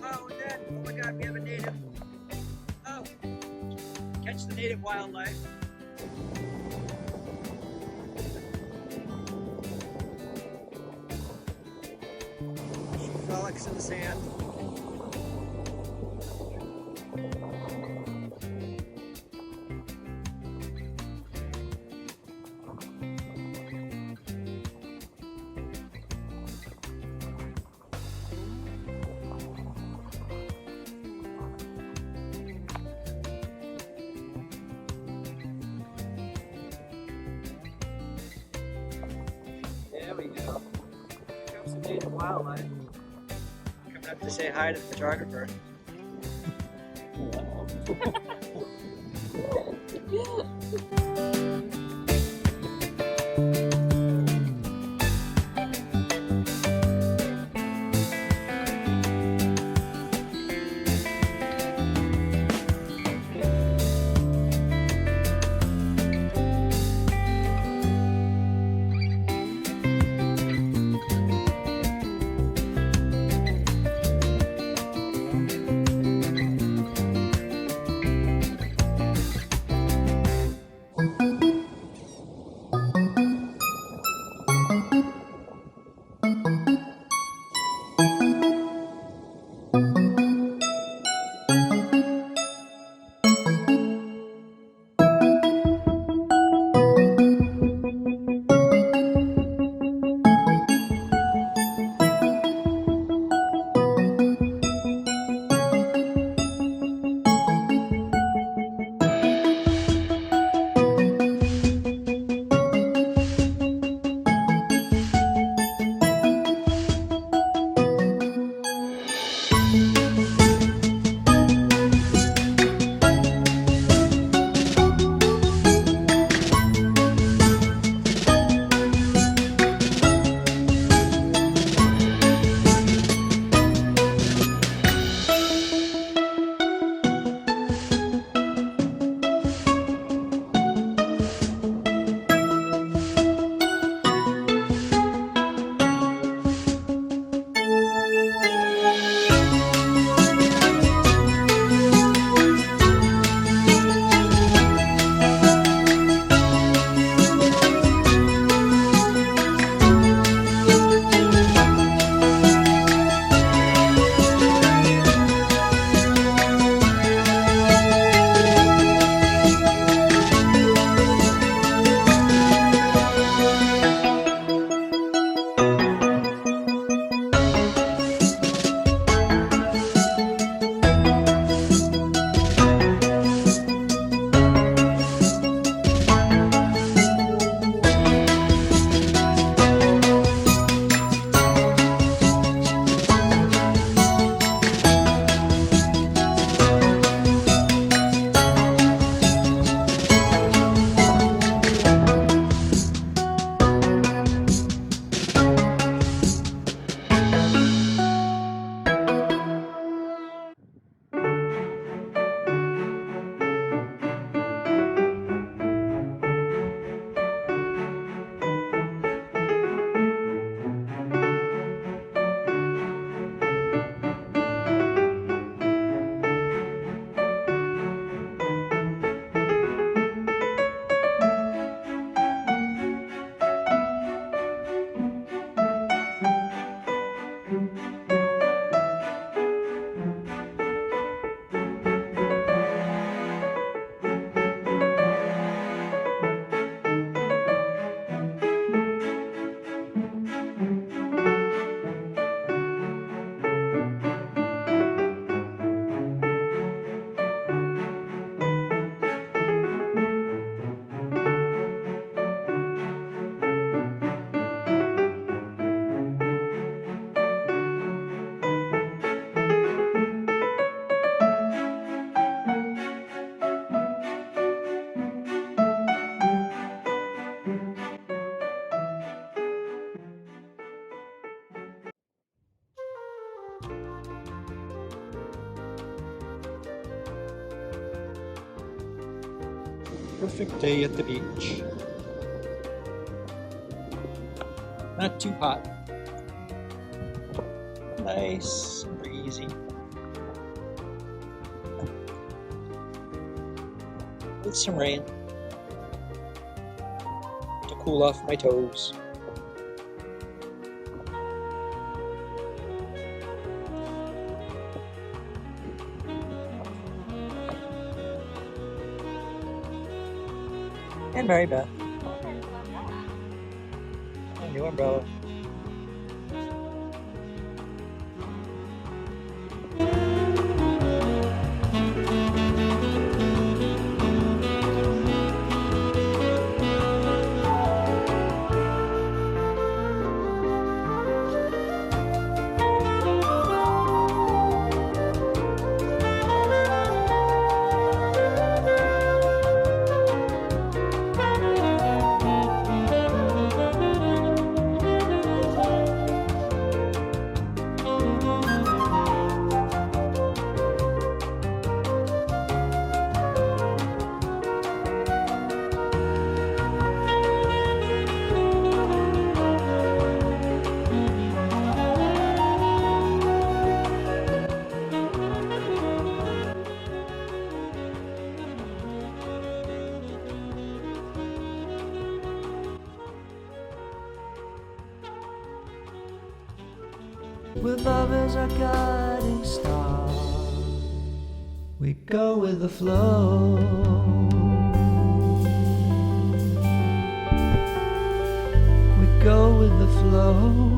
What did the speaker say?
Oh, and then, oh my God, we have a native. Oh, catch the native wildlife. Frolics in the sand. There we go. Got some native wildlife. Coming up to say hi to the photographer. Perfect day at the beach. Not too hot. Nice and breezy. and some rain to cool off my toes. And Mary Beth. A new umbrella. With love as our guiding star, we go with the flow. We go with the flow.